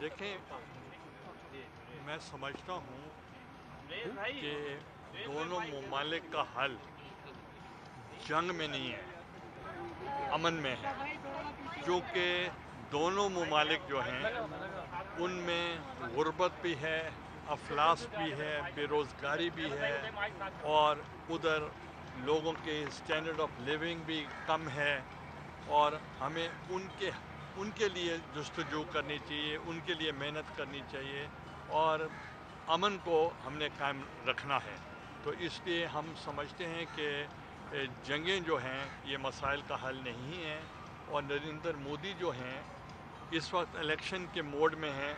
دیکھیں، میں سمجھتا ہوں کہ دونوں ممالک کا حل جنگ میں نہیں ہے، امن میں ہے، کیونکہ دونوں ممالک جو ہیں ان میں غربت بھی ہے، افلاس بھی ہے، بے روزگاری بھی ہے، اور ادھر لوگوں کے اسٹینڈرڈ آف لیونگ بھی کم ہے، اور ہمیں ان کے لیے جستجو کرنی چاہیے، ان کے لیے محنت کرنی چاہیے، اور امن کو ہم نے قائم رکھنا ہے۔ تو اس لیے ہم سمجھتے ہیں کہ جنگیں جو ہیں یہ مسائل کا حل نہیں ہیں، اور نریندر مودی جو ہیں اس وقت الیکشن کے موڈ میں ہیں،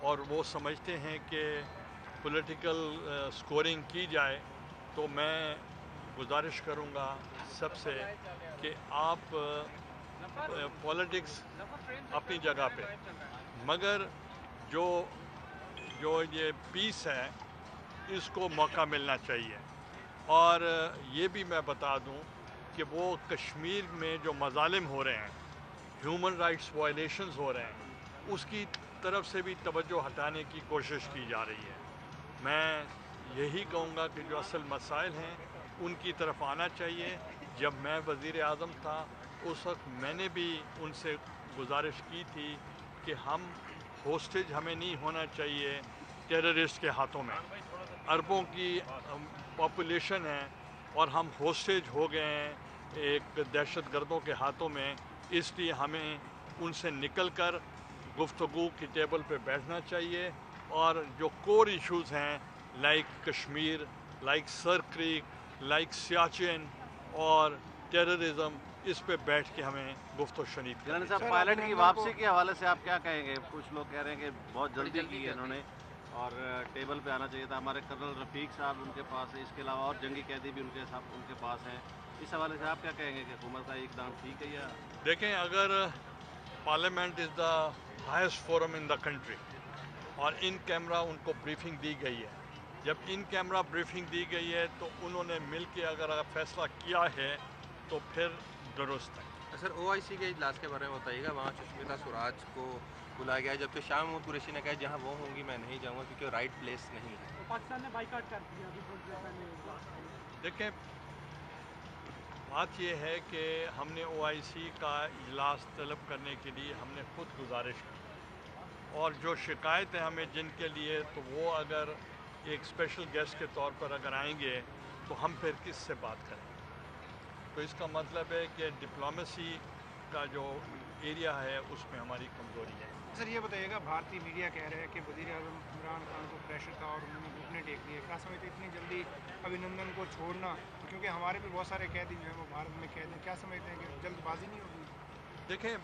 اور وہ سمجھتے ہیں کہ پولیٹیکل سکورنگ کی جائے۔ تو میں گزارش کروں گا سب سے کہ آپ پولیٹکس اپنی جگہ پہ، مگر جو یہ پیس ہے اس کو موقع ملنا چاہیے۔ اور یہ بھی میں بتا دوں کہ وہ کشمیر میں جو مظالم ہو رہے ہیں، ہیومن رائٹس وائلیشنز ہو رہے ہیں، اس کی طرف سے بھی توجہ ہٹانے کی کوشش کی جا رہی ہے۔ میں یہی کہوں گا کہ جو اصل مسائل ہیں ان کی طرف آنا چاہیے۔ جب میں وزیر اعظم تھا اس وقت میں نے بھی ان سے گزارش کی تھی کہ ہوسٹیج ہمیں نہیں ہونا چاہیے ٹیررسٹ کے ہاتھوں میں۔ اربوں کی پاپولیشن ہے اور ہم ہوسٹیج ہو گئے ہیں ایک دہشت گردوں کے ہاتھوں میں، اس لیے ہمیں ان سے نکل کر گفتگو کی ٹیبل پہ بیٹھنا چاہیے، اور جو کور ایشوز ہیں لائک کشمیر، لائک سر کریک، لائک سیاچن اور ٹیررزم، اس پہ بیٹھ کے ہمیں گفت و شنید کرنی گیلانی صاحب، چاہیے۔ پائلٹ کی واپسی کے حوالے سے آپ کیا کہیں گے؟ کچھ لوگ کہہ رہے ہیں کہ بہت جلدی کی ہے انہوں نے، اور ٹیبل پہ آنا چاہیے تھا۔ ہمارے کرنل رفیق صاحب ان کے پاس ہے، اس کے علاوہ اور جنگی قیدی بھی ان کے پاس ہیں۔ اس حوالے سے آپ کیا کہیں گے کہ حکومت کا اقدام ٹھیک ہے یا؟ دیکھیں، اگر parliament is the highest forum in the country اور ان کیمرہ ان کو بریفنگ دی گئی ہے، جب ان کیمرہ بریفنگ دی گئی ہے تو انہوں نے مل کے اگر فیصلہ کیا ہے تو پھر درست ہے۔ سر، او آئی سی کے اجلاس کے بارے میں بتائیے گا۔ وہاں سشمیتا سوراج کو بلایا گیا ہے، جبکہ شاہ محمود قریشی نے کہا جہاں وہ ہوں گی میں نہیں جاؤں گا کیونکہ رائٹ پلیس نہیں ہے۔ پاکستان نے بائیکاٹ کر دیا ابھی تھوڑی دیر پہلے۔ دیکھیں، بات یہ ہے کہ ہم نے او آئی سی کا اجلاس طلب کرنے کے لیے ہم نے خود گزارش کی، اور جو شکایت ہے ہمیں جن کے لیے، تو وہ اگر ایک اسپیشل گیسٹ کے طور پر اگر آئیں گے تو ہم پھر کس سے بات کریں گے؟ تو اس کا مطلب ہے کہ ڈپلومیسی کا جو ایریا ہے اس میں ہماری کمزوری ہے۔ سر یہ بتائیے گا، بھارتی میڈیا کہہ رہے ہیں کہ وزیر اعظم عمران خان کو پریشر تھا اور انہوں نے گھٹنے ٹیک لیے۔ کیا سمجھتے اتنی جلدی ابھینندن کو چھوڑنا، کیونکہ ہمارے بھی بہت سارے قیدی جو ہیں وہ بھارت میں قید ہیں، کیا سمجھتے ہیں کہ جلد بازی نہیں ہوگی؟ دیکھیں،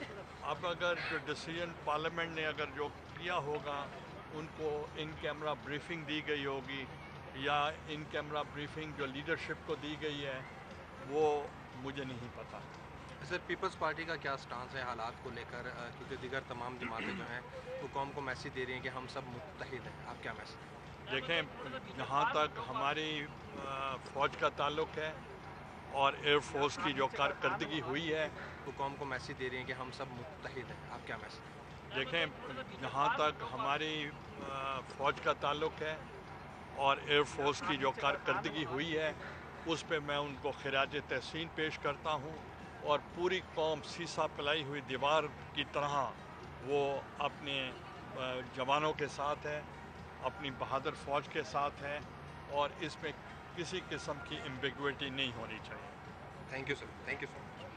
اب اگر جو ڈیسیژن پارلیمنٹ نے اگر جو کیا ہوگا، ان کو ان کیمرہ بریفنگ دی گئی ہوگی، یا ان کیمرہ بریفنگ جو لیڈرشپ کو دی گئی ہے، وہ مجھے نہیں پتہ۔ سر، پیپلز پارٹی کا کیا سٹانس ہے حالات کو لے کر، کیونکہ دیگر تمام جماعتیں جو ہیں وہ قوم کو میسیج دے رہی ہیں کہ ہم سب متحد ہیں، آپ کیا میسیج دیں گے؟ دیکھیں، جہاں تک ہماری فوج کا تعلق ہے اور ایئر فورس کی جو کارکردگی ہوئی ہے، وہ قوم کو میسیج دے رہی ہیں کہ ہم سب متحد ہیں، آپ کیا میسیج دیں گے؟ دیکھیں، جہاں تک ہماری فوج کا تعلق ہے اور ایئر فورس کی جو کارکردگی ہوئی ہے، اس پہ میں ان کو خراج تحسین پیش کرتا ہوں، اور پوری قوم سیسا پلائی ہوئی دیوار کی طرح وہ اپنے جوانوں کے ساتھ ہے، اپنی بہادر فوج کے ساتھ ہے، اور اس میں کسی قسم کی ایمبیگوٹی نہیں ہونی چاہیے۔ Thank you sir, thank you so much.